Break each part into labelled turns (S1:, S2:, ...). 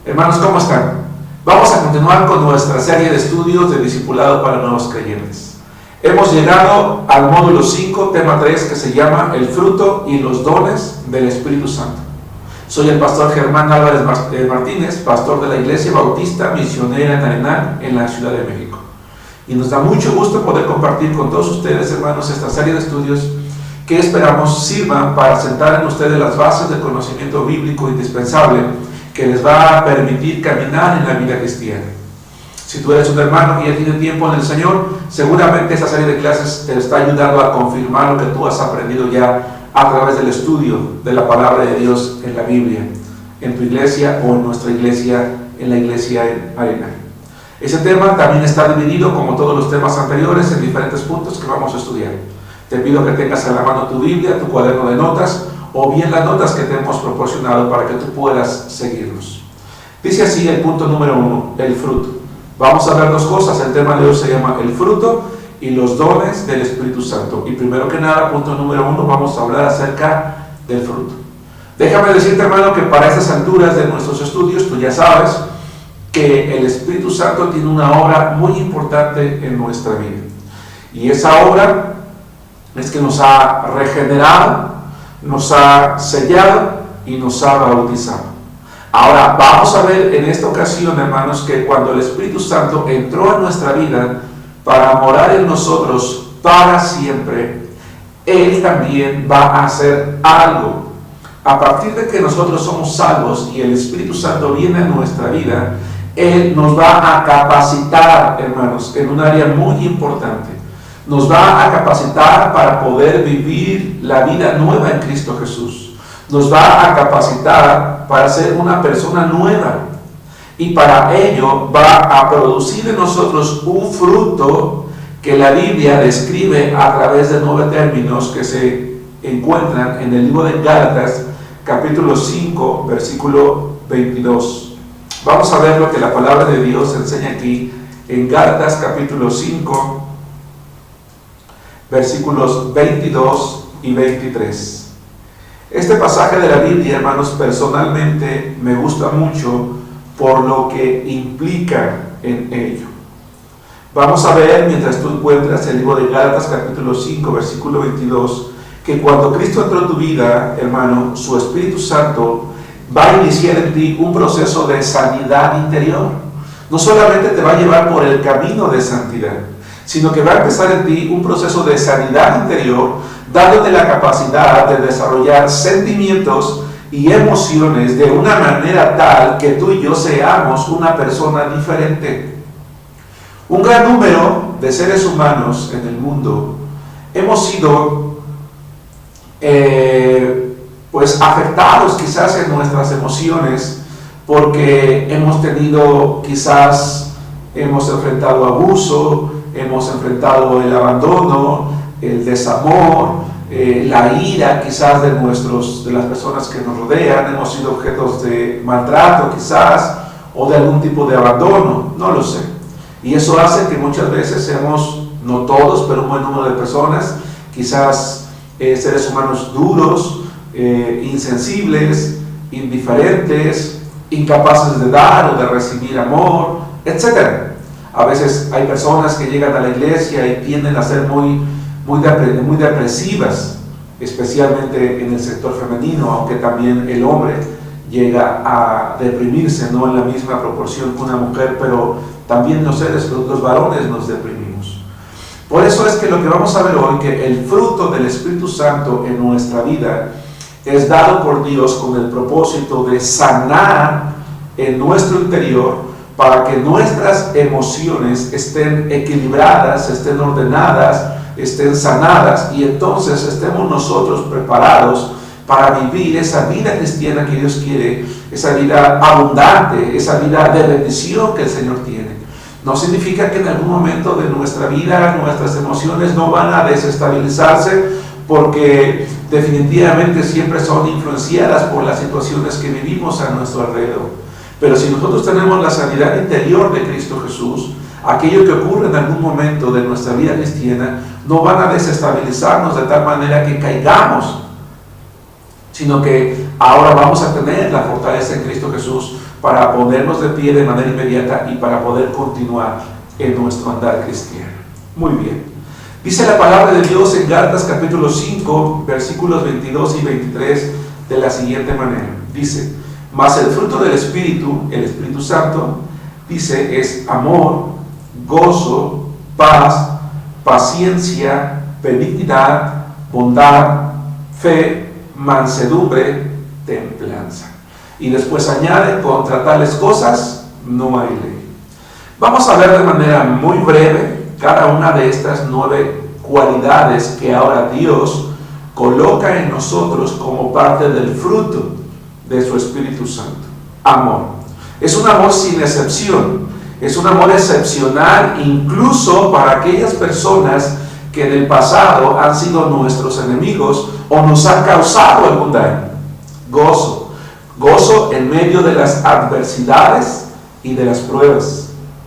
S1: Hermanos, ¿cómo están? Vamos a continuar con nuestra serie de estudios de discipulado para nuevos creyentes. Hemos llegado al módulo 5, tema 3, que se llama El fruto y los dones del Espíritu Santo. Soy el pastor Germán Álvarez Martínez, pastor de la Iglesia Bautista Misionera en Arenal, en la Ciudad de México. Y nos da mucho gusto poder compartir con todos ustedes, hermanos, esta serie de estudios que esperamos sirvan para sentar en ustedes las bases del conocimiento bíblico indispensable que les va a permitir caminar en la vida cristiana. Si tú eres un hermano que ya tiene tiempo en el Señor, seguramente esta serie de clases te está ayudando a confirmar lo que tú has aprendido ya a través del estudio de la palabra de Dios en la Biblia, en tu iglesia o en nuestra iglesia, en la iglesia en Arenal. Ese tema también está dividido, como todos los temas anteriores, en diferentes puntos que vamos a estudiar. Te pido que tengas a la mano tu Biblia, tu cuaderno de notas, o bien las notas que te hemos proporcionado para que tú puedas seguirnos. Dice así el punto número 1, el fruto. Vamos a ver dos cosas. El tema de hoy se llama el fruto y los dones del Espíritu Santo. Y primero que nada, punto número 1, vamos a hablar acerca del fruto. Déjame decirte, hermano, que para estas alturas de nuestros estudios, tú ya sabes que el Espíritu Santo tiene una obra muy importante en nuestra vida. Y esa obra es que nos ha regenerado, nos ha sellado y nos ha bautizado. Ahora vamos a ver en esta ocasión, hermanos, que cuando el Espíritu Santo entró en nuestra vida para morar en nosotros para siempre, Él también va a hacer algo. A partir de que nosotros somos salvos y el Espíritu Santo viene a nuestra vida, Él nos va a capacitar, hermanos, en un área muy importante. Nos va a capacitar para poder vivir la vida nueva en Cristo Jesús. Nos va a capacitar para ser una persona nueva. Y para ello va a producir en nosotros un fruto que la Biblia describe a través de 9 términos que se encuentran en el libro de Gálatas, capítulo 5, versículo 22. Vamos a ver lo que la palabra de Dios enseña aquí en Gálatas, capítulo 5, versículos 22 y 23. Este pasaje de la Biblia, hermanos, personalmente me gusta mucho por lo que implica en ello. Vamos a ver, mientras tú encuentras el libro de Gálatas, capítulo 5, versículo 22, que cuando Cristo entró en tu vida, hermano, su Espíritu Santo va a iniciar en ti un proceso de sanidad interior. No solamente te va a llevar por el camino de santidad, sino que va a empezar en ti un proceso de sanidad interior, dándote la capacidad de desarrollar sentimientos y emociones de una manera tal que tú y yo seamos una persona diferente. Un gran número de seres humanos en el mundo hemos sido afectados quizás en nuestras emociones porque hemos enfrentado abuso, hemos enfrentado el abandono, el desamor, la ira quizás de las personas que nos rodean, hemos sido objetos de maltrato quizás, o de algún tipo de abandono, no lo sé. Y eso hace que muchas veces seamos, no todos, pero un buen número de personas, quizás seres humanos duros, insensibles, indiferentes, incapaces de dar o de recibir amor, etc. A veces hay personas que llegan a la iglesia y tienden a ser muy depresivas, especialmente en el sector femenino, aunque también el hombre llega a deprimirse, no en la misma proporción que una mujer, pero también los varones nos deprimimos. Por eso es que lo que vamos a ver hoy, que el fruto del Espíritu Santo en nuestra vida es dado por Dios con el propósito de sanar en nuestro interior, para que nuestras emociones estén equilibradas, estén ordenadas, estén sanadas, y entonces estemos nosotros preparados para vivir esa vida cristiana que Dios quiere, esa vida abundante, esa vida de bendición que el Señor tiene. No significa que en algún momento de nuestra vida nuestras emociones no van a desestabilizarse, porque definitivamente siempre son influenciadas por las situaciones que vivimos a nuestro alrededor. Pero si nosotros tenemos la sanidad interior de Cristo Jesús, aquello que ocurre en algún momento de nuestra vida cristiana no van a desestabilizarnos de tal manera que caigamos, sino que ahora vamos a tener la fortaleza en Cristo Jesús para ponernos de pie de manera inmediata y para poder continuar en nuestro andar cristiano. Muy bien. Dice la palabra de Dios en Gálatas capítulo 5, versículos 22 y 23 de la siguiente manera. Dice: mas el fruto del Espíritu, el Espíritu Santo, dice, es amor, gozo, paz, paciencia, benignidad, bondad, fe, mansedumbre, templanza. Y después añade: contra tales cosas no hay ley. Vamos a ver de manera muy breve cada una de estas 9 cualidades que ahora Dios coloca en nosotros como parte del fruto de su Espíritu Santo. Amor. Es un amor sin excepción. Es un amor excepcional incluso para aquellas personas que en el pasado han sido nuestros enemigos o nos han causado algún daño. Gozo. Gozo en medio de las adversidades y de las pruebas.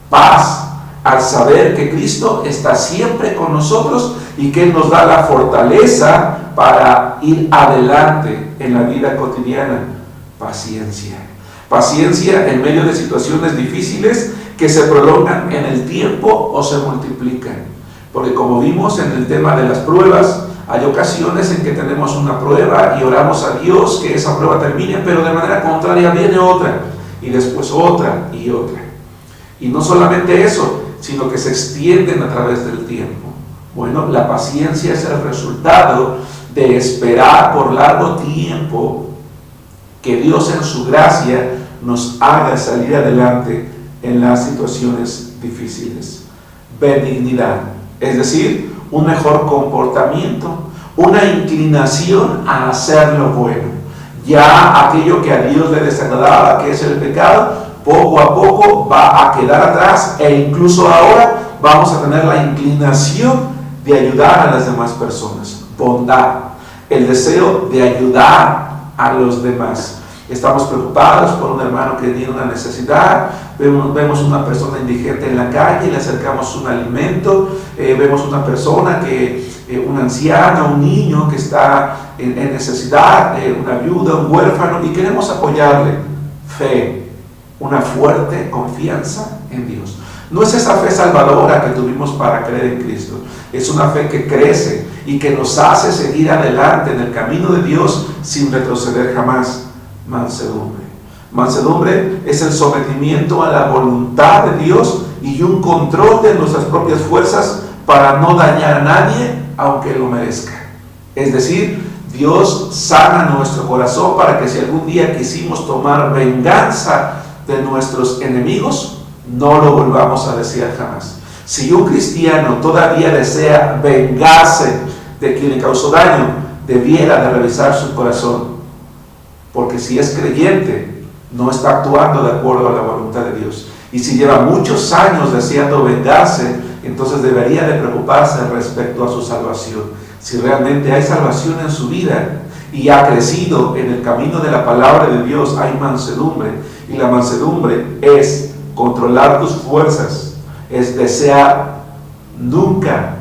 S1: Paz al saber que Cristo está siempre con nosotros y que Él nos da la fortaleza para ir adelante en la vida cotidiana. Paciencia. Paciencia en medio de situaciones difíciles que se prolongan en el tiempo o se multiplican. Porque como vimos en el tema de las pruebas, hay ocasiones en que tenemos una prueba y oramos a Dios que esa prueba termine, pero de manera contraria viene otra, y después otra y otra. Y no solamente eso, sino que se extienden a través del tiempo. Bueno, la paciencia es el resultado de esperar por largo tiempo que Dios en su gracia nos haga salir adelante en las situaciones difíciles. Benignidad, es decir, un mejor comportamiento, una inclinación a hacer lo bueno. Ya aquello que a Dios le desagradaba, que es el pecado, poco a poco va a quedar atrás, e incluso ahora vamos a tener la inclinación de ayudar a las demás personas. Bondad, el deseo de ayudar a los demás. Estamos preocupados por un hermano que tiene una necesidad, vemos una persona indigente en la calle, le acercamos un alimento, vemos una persona un anciano, un niño que está en necesidad, una viuda, un huérfano, y queremos apoyarle. Fe, una fuerte confianza en Dios. No es esa fe salvadora que tuvimos para creer en Cristo, es una fe que crece y que nos hace seguir adelante en el camino de Dios sin retroceder jamás. Mansedumbre. Mansedumbre es el sometimiento a la voluntad de Dios y un control de nuestras propias fuerzas para no dañar a nadie aunque lo merezca. Es decir, Dios sana nuestro corazón para que si algún día quisimos tomar venganza de nuestros enemigos, no lo volvamos a desear jamás. Si un cristiano todavía desea vengarse de quien le causó daño, debiera de revisar su corazón, porque si es creyente, no está actuando de acuerdo a la voluntad de Dios. Y si lleva muchos años deseando vengarse, entonces debería de preocuparse respecto a su salvación. Si realmente hay salvación en su vida y ha crecido en el camino de la palabra de Dios, hay mansedumbre. Y la mansedumbre es controlar tus fuerzas, es desear nunca,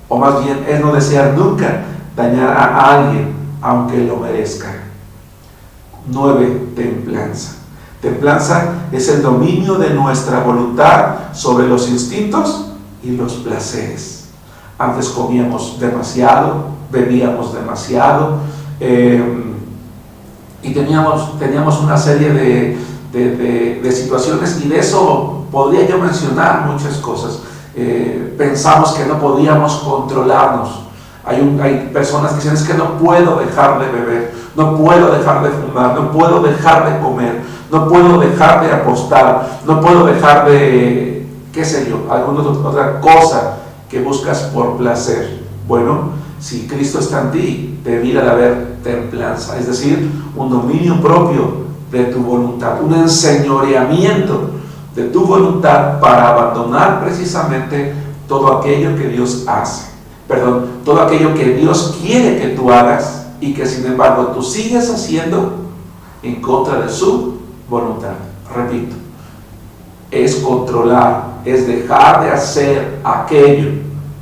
S1: o más bien es no desear nunca dañar a alguien, aunque lo merezca. 9. Templanza. Templanza es el dominio de nuestra voluntad sobre los instintos y los placeres. Antes comíamos demasiado, bebíamos demasiado, y teníamos una serie de situaciones, y de eso podría yo mencionar muchas cosas. Pensamos que no podíamos controlarnos. Hay personas que dicen: es que no puedo dejar de beber, no puedo dejar de fumar, no puedo dejar de comer, no puedo dejar de apostar, no puedo dejar de, qué sé yo, alguna otra cosa que buscas por placer. Bueno, si Cristo está en ti, debiera de haber templanza, es decir, un dominio propio de tu voluntad, un enseñoreamiento de tu voluntad para abandonar precisamente todo aquello que Dios todo aquello que Dios quiere que tú hagas y que sin embargo tú sigues haciendo en contra de su voluntad. Repito, es controlar, es dejar de hacer aquello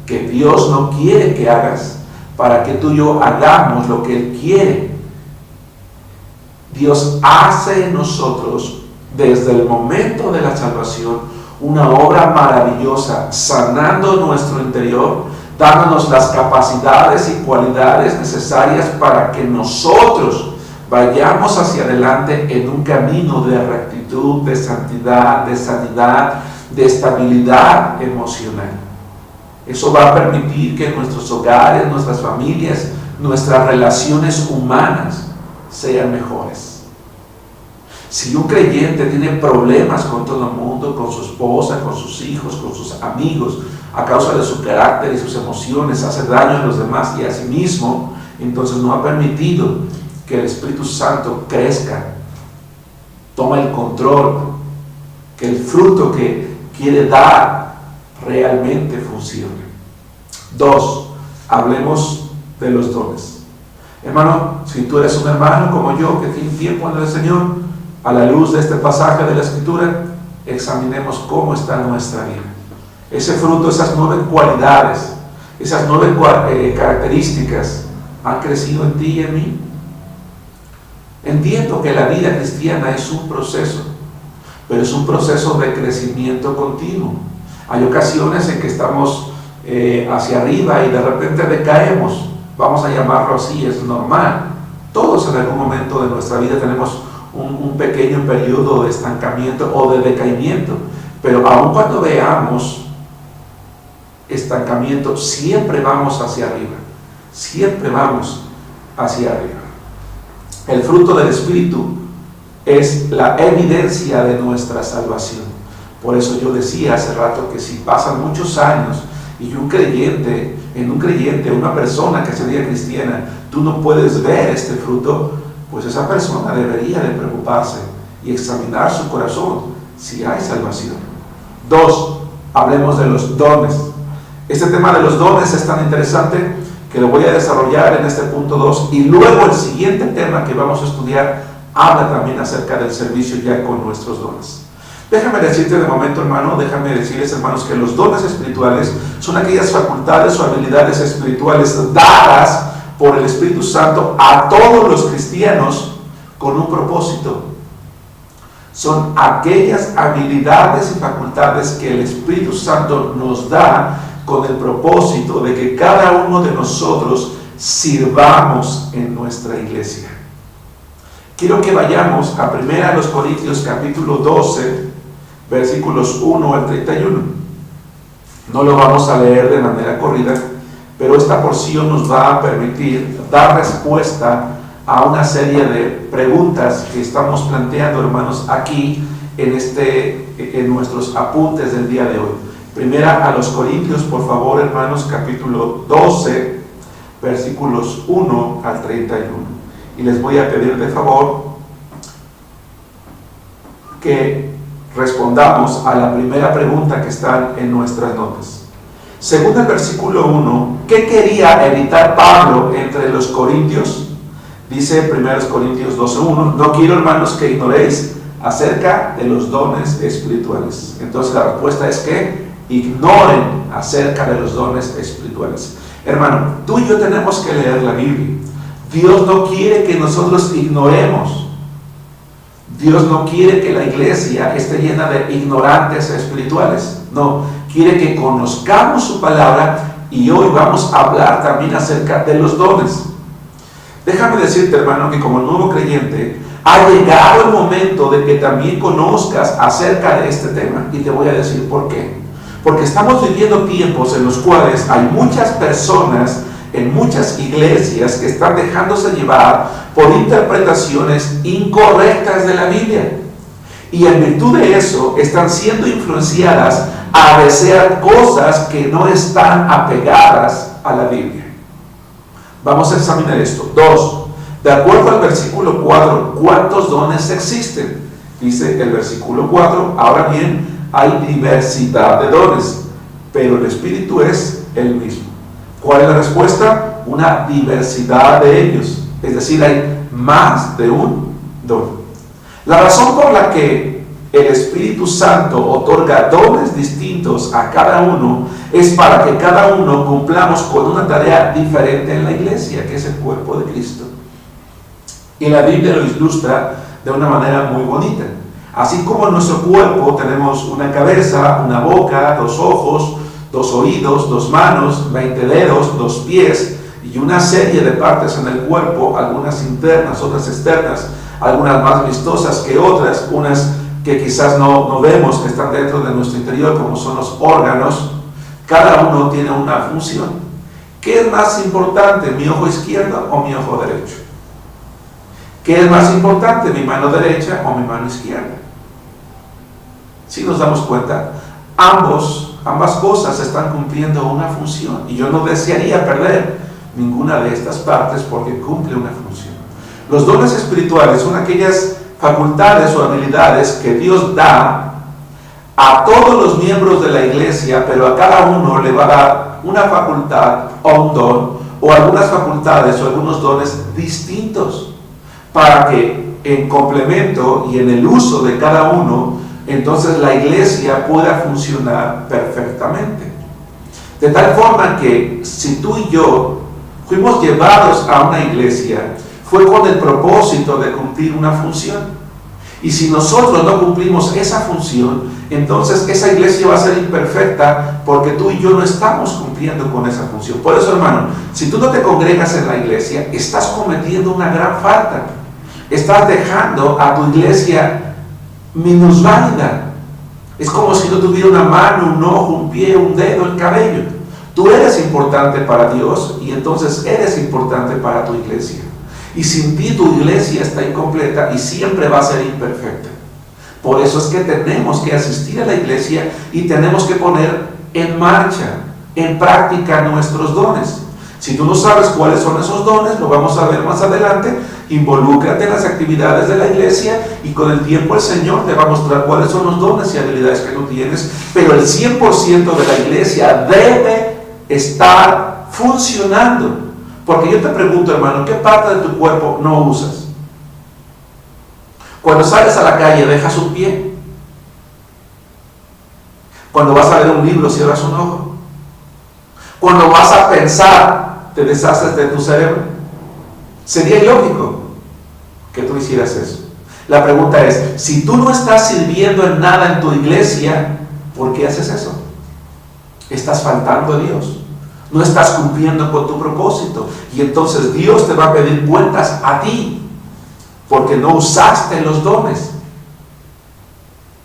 S1: que Dios no quiere que hagas para que tú y yo hagamos lo que Él quiere. Dios hace en nosotros desde el momento de la salvación, una obra maravillosa, sanando nuestro interior, dándonos las capacidades y cualidades necesarias para que nosotros vayamos hacia adelante en un camino de rectitud, de santidad, de sanidad, de estabilidad emocional. Eso va a permitir que nuestros hogares, nuestras familias, nuestras relaciones humanas sean mejores. Si un creyente tiene problemas con todo el mundo, con su esposa, con sus hijos, con sus amigos, a causa de su carácter y sus emociones, hace daño a los demás y a sí mismo, entonces no ha permitido que el Espíritu Santo crezca, toma el control, que el fruto que quiere dar realmente funcione. 2. Hablemos de los dones. Hermano, si tú eres un hermano como yo que tiene tiempo en el Señor, a la luz de este pasaje de la Escritura, examinemos cómo está nuestra vida. Ese fruto, esas 9 cualidades, esas 9 características han crecido en ti y en mí. Entiendo que la vida cristiana es un proceso, pero es un proceso de crecimiento continuo. Hay ocasiones en que estamos hacia arriba y de repente decaemos, vamos a llamarlo así, es normal. Todos en algún momento de nuestra vida tenemos un pequeño periodo de estancamiento o de decaimiento, pero aun cuando veamos estancamiento, siempre vamos hacia arriba, siempre vamos hacia arriba. El fruto del Espíritu es la evidencia de nuestra salvación. Por eso yo decía hace rato que si pasan muchos años y un creyente, una persona que sería cristiana, tú no puedes ver este fruto, pues esa persona debería de preocuparse y examinar su corazón si hay salvación. 2. Hablemos de los dones. Este tema de los dones es tan interesante que lo voy a desarrollar en este punto 2, y luego el siguiente tema que vamos a estudiar habla también acerca del servicio ya con nuestros dones. Déjame decirte de momento, hermano, déjame decirles, hermanos, que los dones espirituales son aquellas facultades o habilidades espirituales dadas por el Espíritu Santo a todos los cristianos con un propósito. Son aquellas habilidades y facultades que el Espíritu Santo nos da con el propósito de que cada uno de nosotros sirvamos en nuestra iglesia. Quiero que vayamos a 1 Corintios capítulo 12, versículos 1 al 31. No lo vamos a leer de manera corrida, pero esta porción nos va a permitir dar respuesta a una serie de preguntas que estamos planteando, hermanos, aquí en nuestros apuntes del día de hoy. Primera a los Corintios, por favor, hermanos, capítulo 12, versículos 1 al 31. Y les voy a pedir de favor que respondamos a la primera pregunta que está en nuestras notas. Según el versículo 1, ¿qué quería evitar Pablo entre los corintios? Dice 1 Corintios 12:1, no quiero, hermanos, que ignoréis acerca de los dones espirituales. Entonces la respuesta es que ignoren acerca de los dones espirituales. Hermano, tú y yo tenemos que leer la Biblia. Dios no quiere que nosotros ignoremos. Dios no quiere que la iglesia esté llena de ignorantes espirituales. No, quiere que conozcamos su palabra, y hoy vamos a hablar también acerca de los dones. Déjame decirte, hermano, que como nuevo creyente ha llegado el momento de que también conozcas acerca de este tema, y te voy a decir por qué. Porque estamos viviendo tiempos en los cuales hay muchas personas en muchas iglesias que están dejándose llevar por interpretaciones incorrectas de la Biblia. Y en virtud de eso están siendo influenciadas a desear cosas que no están apegadas a la Biblia. Vamos a examinar esto. 2. De acuerdo al versículo 4, ¿cuántos dones existen? Dice el versículo 4, ahora bien, hay diversidad de dones, pero el Espíritu es el mismo. ¿Cuál es la respuesta? Una diversidad de ellos. Es decir, hay más de un don. La razón por la que el Espíritu Santo otorga dones distintos a cada uno es para que cada uno cumplamos con una tarea diferente en la iglesia, que es el cuerpo de Cristo. Y la Biblia lo ilustra de una manera muy bonita. Así como en nuestro cuerpo tenemos una cabeza, una boca, 2 ojos, 2 oídos, 2 manos, 20 dedos, 2 pies y una serie de partes en el cuerpo, algunas internas, otras externas, algunas más vistosas que otras, unas que quizás no vemos que están dentro de nuestro interior, como son los órganos. Cada uno tiene una función. ¿Qué es más importante, mi ojo izquierdo o mi ojo derecho? ¿Qué es más importante, mi mano derecha o mi mano izquierda? Si nos damos cuenta, ambas cosas están cumpliendo una función, y yo no desearía perder ninguna de estas partes porque cumple una función. Los dones espirituales son aquellas facultades o habilidades que Dios da a todos los miembros de la iglesia, pero a cada uno le va a dar una facultad o un don, o algunas facultades o algunos dones distintos, para que en complemento y en el uso de cada uno, entonces la iglesia pueda funcionar perfectamente. De tal forma que si tú y yo fuimos llevados a una iglesia, fue con el propósito de cumplir una función. Y si nosotros no cumplimos esa función, entonces esa iglesia va a ser imperfecta, porque tú y yo no estamos cumpliendo con esa función. Por eso, hermano, si tú no te congregas en la iglesia, estás cometiendo una gran falta. Estás dejando a tu iglesia minusválida. Es como si no tuviera una mano, un ojo, un pie, un dedo, el cabello. Tú eres importante para Dios, y entonces eres importante para tu iglesia. Y sin ti tu iglesia está incompleta y siempre va a ser imperfecta. Por eso es que tenemos que asistir a la iglesia y tenemos que poner en marcha, en práctica nuestros dones. Si tú no sabes cuáles son esos dones, lo vamos a ver más adelante. Involúcrate en las actividades de la iglesia, y con el tiempo el Señor te va a mostrar cuáles son los dones y habilidades que tú tienes. Pero el 100% de la iglesia debe estar funcionando. Porque yo te pregunto, hermano, ¿qué parte de tu cuerpo no usas? Cuando sales a la calle, ¿dejas un pie? Cuando vas a leer un libro, ¿cierras un ojo? Cuando vas a pensar, ¿te deshaces de tu cerebro? Sería ilógico que tú hicieras eso. La pregunta es, si tú no estás sirviendo en nada en tu iglesia, ¿por qué haces eso? Estás faltando a Dios. No estás cumpliendo con tu propósito, y entonces Dios te va a pedir cuentas a ti, porque no usaste los dones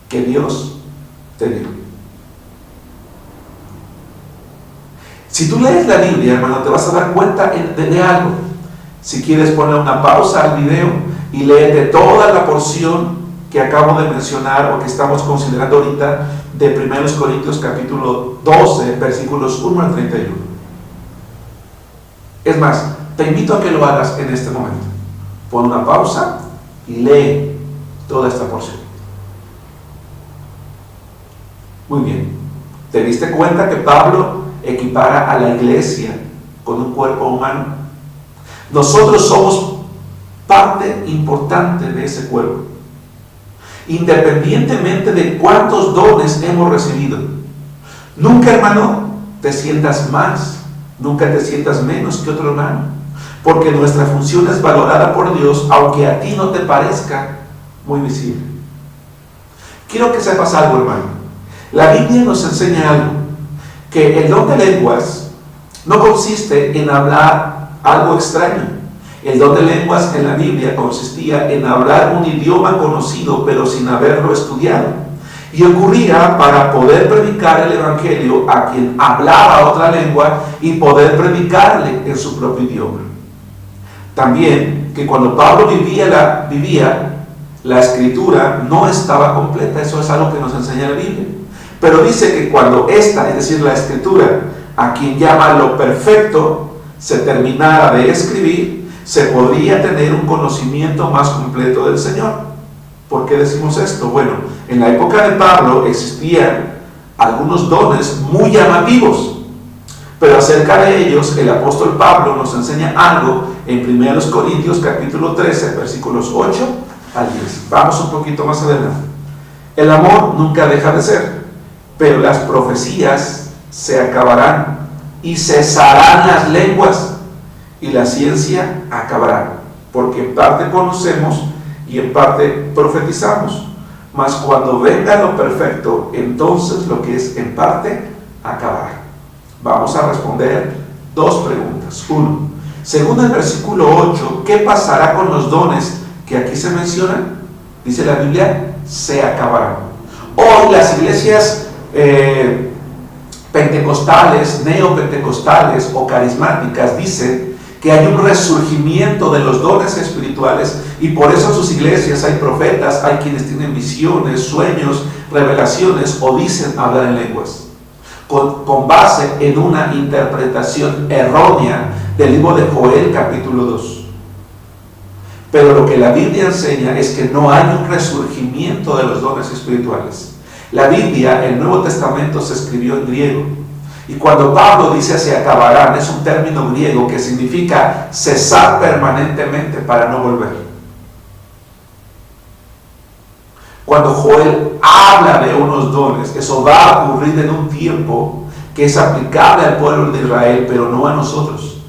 S1: que Dios te dio. Si tú lees la Biblia, hermano, te vas a dar cuenta de algo. Si quieres, poner una pausa al video y léete toda la porción que acabo de mencionar, o que estamos considerando ahorita, de 1 Corintios capítulo 12, versículos 1 al 31. Es más, te invito a que lo hagas en este momento. Pon una pausa y lee toda esta porción. Muy bien. ¿Te diste cuenta que Pablo equipara a la iglesia con un cuerpo humano? Nosotros somos parte importante de ese cuerpo, independientemente de cuántos dones hemos recibido. Nunca, hermano, te sientas más, nunca te sientas menos que otro hermano, porque nuestra función es valorada por Dios, aunque a ti no te parezca muy visible. Quiero que sepas algo, hermano. La Biblia nos enseña algo, que el don de lenguas no consiste en hablar algo extraño. El don de lenguas en la Biblia consistía en hablar un idioma conocido, pero sin haberlo estudiado. Y ocurría para poder predicar el evangelio a quien hablaba otra lengua y poder predicarle en su propio idioma. También que cuando Pablo vivía la escritura no estaba completa. Eso es algo que nos enseña la Biblia. Pero dice que cuando esta, es decir, la escritura, a quien llama lo perfecto, se terminara de escribir, se podría tener un conocimiento más completo del Señor. ¿Por qué decimos esto? Bueno, en la época de Pablo existían algunos dones muy llamativos, pero acerca de ellos el apóstol Pablo nos enseña algo en 1 Corintios capítulo 13, versículos 8 al 10. Vamos un poquito más adelante. El amor nunca deja de ser, pero las profecías se acabarán y cesarán las lenguas, y la ciencia acabará, porque en parte conocemos y en parte profetizamos. mas cuando venga lo perfecto, entonces lo que es en parte acabará. Vamos a responder dos preguntas. Uno, según el versículo 8, ¿qué pasará con los dones que aquí se mencionan? Dice la Biblia, se acabarán. Hoy las iglesias pentecostales, neopentecostales o carismáticas dicen que hay un resurgimiento de los dones espirituales y por eso en sus iglesias hay profetas, hay quienes tienen visiones, sueños, revelaciones o dicen hablar en lenguas con base en una interpretación errónea del libro de Joel capítulo 2. Pero lo que la Biblia enseña es que no hay un resurgimiento de los dones espirituales. La Biblia, el Nuevo Testamento, se escribió en griego. Y cuando Pablo dice se acabarán, es un término griego que significa cesar permanentemente para no volver. Cuando Joel habla de unos dones, eso va a ocurrir en un tiempo que es aplicable al pueblo de Israel, pero no a nosotros.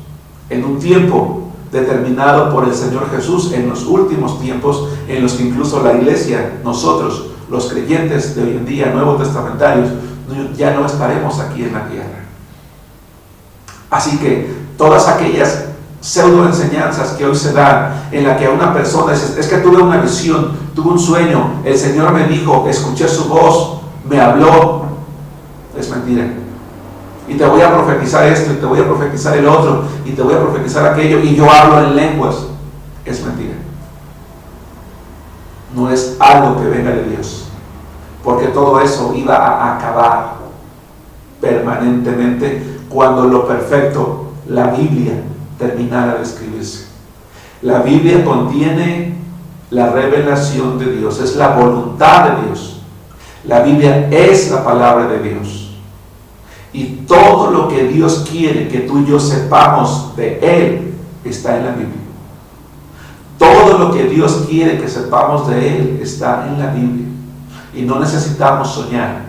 S1: En un tiempo determinado por el Señor Jesús, en los últimos tiempos, en los que incluso la iglesia, nosotros, los creyentes de hoy en día, nuevos testamentarios, ya no estaremos aquí en la tierra. Así que todas aquellas pseudo enseñanzas que hoy se dan, en la que a una persona es que tuve una visión, tuve un sueño, el Señor me dijo, escuché su voz, me habló, es mentira. Y te voy a profetizar esto, y te voy a profetizar el otro, y te voy a profetizar aquello, y yo hablo en lenguas, es mentira. No es algo que venga de Dios, porque todo eso iba a acabar permanentemente cuando lo perfecto, la Biblia, terminara de escribirse. La Biblia contiene la revelación de Dios, es la voluntad de Dios. La Biblia es la palabra de Dios. Y todo lo que Dios quiere que tú y yo sepamos de Él está en la Biblia. Todo lo que Dios quiere que sepamos de Él está en la Biblia. Y no necesitamos soñar,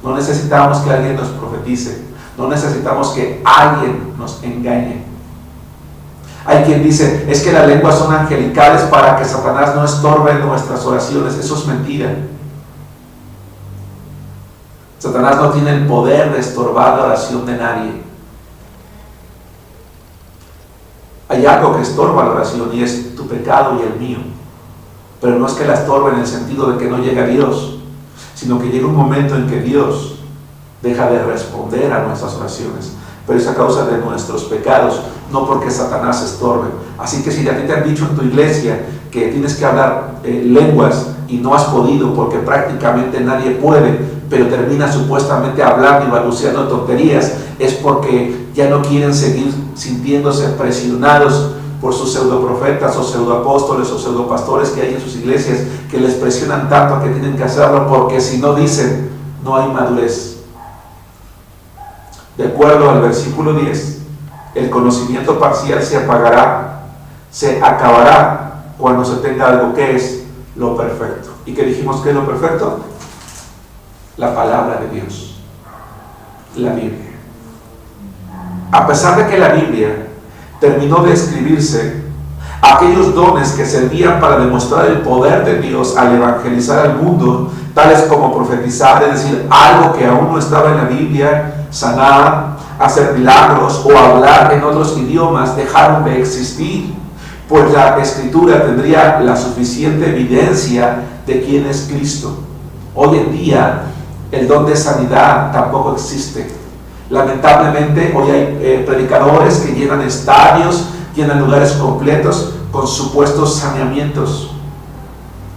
S1: no necesitamos que alguien nos profetice, no necesitamos que alguien nos engañe. Hay quien dice, es que las lenguas son angelicales para que Satanás no estorbe nuestras oraciones. Eso es mentira. Satanás no tiene el poder de estorbar la oración de nadie. Hay algo que estorba la oración y es tu pecado y el mío. Pero no es que la estorbe en el sentido de que no llega a Dios, sino que llega un momento en que Dios deja de responder a nuestras oraciones. Pero es a causa de nuestros pecados, no porque Satanás estorbe. Así que si a ti te han dicho en tu iglesia que tienes que hablar lenguas y no has podido porque prácticamente nadie puede, pero termina supuestamente hablando y balbuceando tonterías, es porque ya no quieren seguir sintiéndose presionados por sus pseudoprofetas o pseudoapóstoles o pseudopastores que hay en sus iglesias, que les presionan tanto que tienen que hacerlo, porque si no dicen, no hay madurez. De acuerdo al versículo 10, el conocimiento parcial se apagará, se acabará cuando se tenga algo que es lo perfecto. ¿Y qué dijimos que es lo perfecto? La palabra de Dios, la Biblia. A pesar de que la Biblia terminó de escribirse, aquellos dones que servían para demostrar el poder de Dios al evangelizar al mundo, tales como profetizar, es decir, algo que aún no estaba en la Biblia, sanar, hacer milagros o hablar en otros idiomas, dejaron de existir, pues la Escritura tendría la suficiente evidencia de quién es Cristo. Hoy en día el don de sanidad tampoco existe. Lamentablemente hoy hay predicadores que llenan estadios, llenan lugares completos con supuestos saneamientos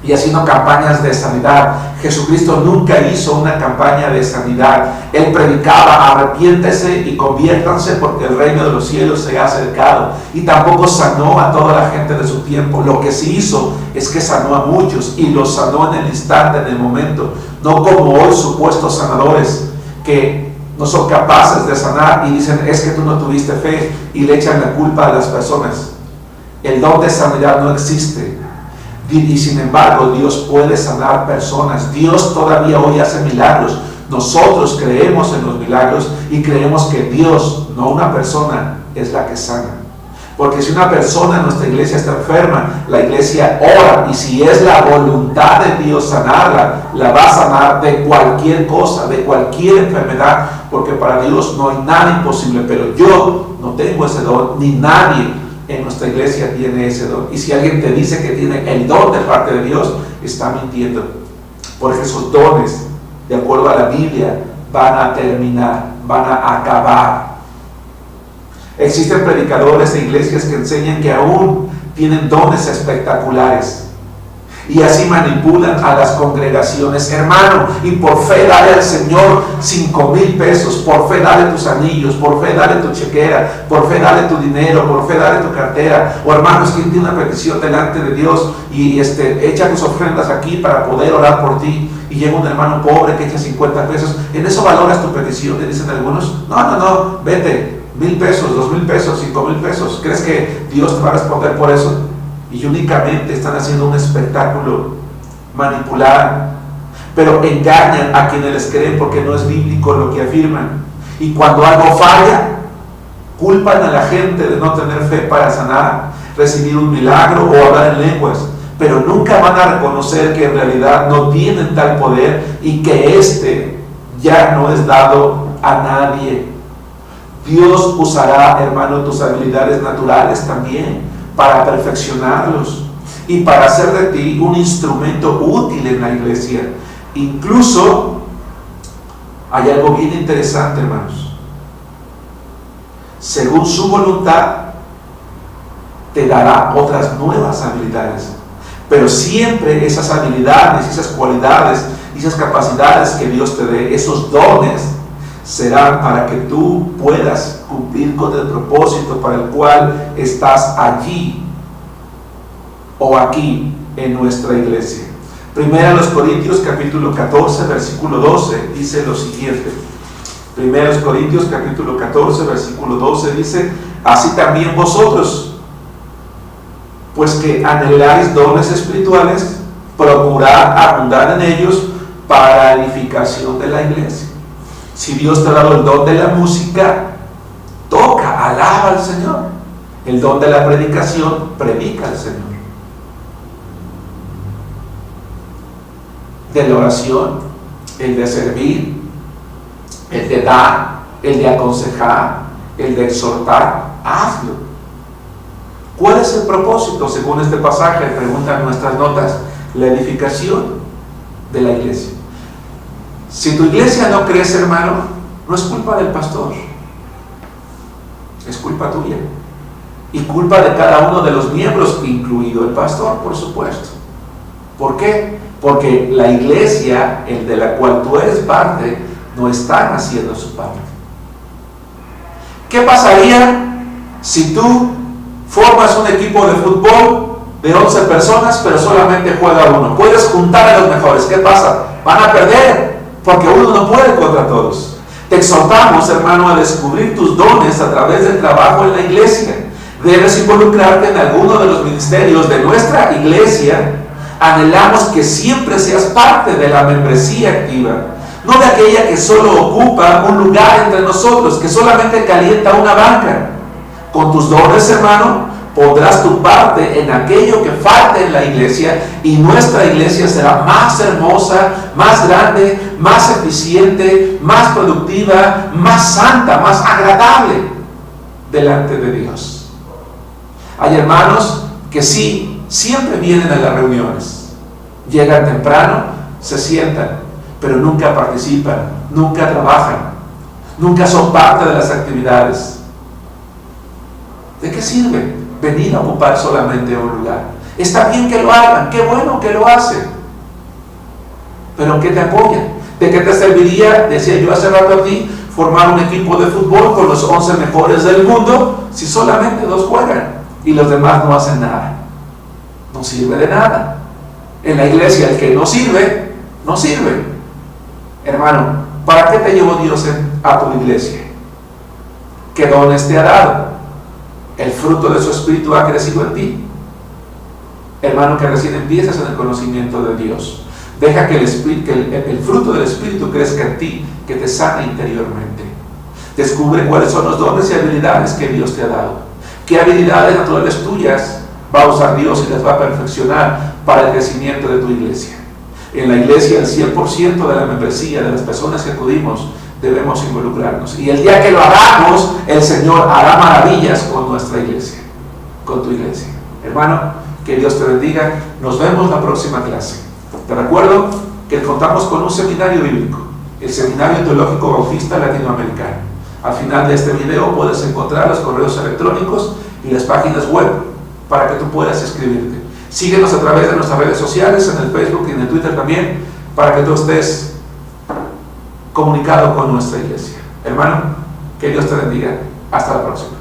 S1: y haciendo campañas de sanidad. Jesucristo nunca hizo una campaña de sanidad. Él predicaba, arrepiéntese y conviértanse porque el reino de los cielos se ha acercado. Y tampoco sanó a toda la gente de su tiempo. Lo que sí hizo es que sanó a muchos y los sanó en el instante, en el momento. No como hoy supuestos sanadores que no son capaces de sanar y dicen, es que tú no tuviste fe, y le echan la culpa a las personas. El don de sanidad no existe. Y sin embargo, Dios puede sanar personas. Dios todavía hoy hace milagros. Nosotros creemos en los milagros y creemos que Dios, no una persona, es la que sana. Porque si una persona en nuestra iglesia está enferma, la iglesia ora, y si es la voluntad de Dios sanarla, la va a sanar de cualquier cosa, de cualquier enfermedad, porque para Dios no hay nada imposible. Pero yo no tengo ese don, ni nadie en nuestra iglesia tiene ese don. Y si alguien te dice que tiene el don de parte de Dios, está mintiendo, porque esos dones, de acuerdo a la Biblia, van a terminar, van a acabar. Existen predicadores de iglesias que enseñan que aún tienen dones espectaculares y así manipulan a las congregaciones. Hermano, y por fe dale al Señor 5,000 pesos, por fe dale tus anillos, por fe dale tu chequera, por fe dale tu dinero, por fe dale tu cartera. O hermanos, quien tiene una petición delante de Dios y echa tus ofrendas aquí para poder orar por ti. Y llega un hermano pobre que echa 50 pesos. ¿En eso valoras tu petición?, le dicen algunos. No, vete. 1,000 pesos, 2,000 pesos, 5,000 pesos. ¿Crees que Dios te va a responder por eso? Y únicamente están haciendo un espectáculo, manipular, pero engañan a quienes les creen porque no es bíblico lo que afirman. Y cuando algo falla, culpan a la gente de no tener fe para sanar, recibir un milagro o hablar en lenguas, pero nunca van a reconocer que en realidad no tienen tal poder y que este ya no es dado a nadie. Dios usará, hermano, tus habilidades naturales también para perfeccionarlos y para hacer de ti un instrumento útil en la iglesia. Incluso hay algo bien interesante, hermanos. Según su voluntad, te dará otras nuevas habilidades. Pero siempre esas habilidades, esas cualidades, esas capacidades que Dios te dé, esos dones, serán para que tú puedas cumplir con el propósito para el cual estás allí o aquí en nuestra iglesia. Primera a los Corintios capítulo 14 versículo 12 dice lo siguiente. Primera a los Corintios capítulo 14 versículo 12 dice: así también vosotros, pues que anheláis dones espirituales, procurad abundar en ellos para la edificación de la iglesia. Si Dios te ha dado el don de la música, toca, alaba al Señor. El don de la predicación, predica al Señor. De la oración, el de servir, el de dar, el de aconsejar, el de exhortar, hazlo. ¿Cuál es el propósito? Según este pasaje, preguntan nuestras notas, la edificación de la iglesia. Si tu iglesia no crece, hermano, no es culpa del pastor, es culpa tuya y culpa de cada uno de los miembros, incluido el pastor, por supuesto. ¿Por qué? Porque la iglesia, el de la cual tú eres parte, no están haciendo su parte. ¿Qué pasaría si tú formas un equipo de fútbol de 11 personas, pero solamente juega uno? Puedes juntar a los mejores. ¿Qué pasa? Van a perder, porque uno no puede contra todos. Te exhortamos, hermano, a descubrir tus dones a través del trabajo en la iglesia. Debes involucrarte en alguno de los ministerios de nuestra iglesia. Anhelamos que siempre seas parte de la membresía activa, no de aquella que solo ocupa un lugar entre nosotros, que solamente calienta una banca. Con tus dones, hermano, pondrás tu parte en aquello que falte en la iglesia, y nuestra iglesia será más hermosa, más grande, más eficiente, más productiva, más santa, más agradable delante de Dios. Hay hermanos que sí, siempre vienen a las reuniones, llegan temprano, se sientan, pero nunca participan, nunca trabajan, nunca son parte de las actividades. ¿De qué sirve venir a ocupar solamente un lugar? Está bien que lo hagan, qué bueno que lo hacen, pero ¿en qué te apoyan? ¿De qué te serviría, decía yo hace rato a ti, formar un equipo de fútbol con los 11 mejores del mundo si solamente 2 juegan y los demás no hacen nada? No sirve de nada. En la iglesia el que no sirve, no sirve. Hermano, ¿para qué te llevó Dios a tu iglesia? ¿Qué dones te ha dado? El fruto de su Espíritu ha crecido en ti. Hermano, que recién empiezas en el conocimiento de Dios. Deja que el fruto del Espíritu crezca en ti, que te sane interiormente. Descubre cuáles son los dones y habilidades que Dios te ha dado. ¿Qué habilidades naturales tuyas va a usar Dios y las va a perfeccionar para el crecimiento de tu iglesia? En la iglesia, el 100% de la membresía, de las personas que acudimos, debemos involucrarnos. Y el día que lo hagamos, el Señor hará maravillas con nuestra iglesia, con tu iglesia. Hermano, que Dios te bendiga. Nos vemos la próxima clase. Te recuerdo que contamos con un seminario bíblico, el Seminario Teológico Bautista Latinoamericano. Al final de este video puedes encontrar los correos electrónicos y las páginas web para que tú puedas inscribirte. Síguenos a través de nuestras redes sociales, en el Facebook y en el Twitter también, para que tú estés comunicado con nuestra iglesia. Hermano, que Dios te bendiga. Hasta la próxima.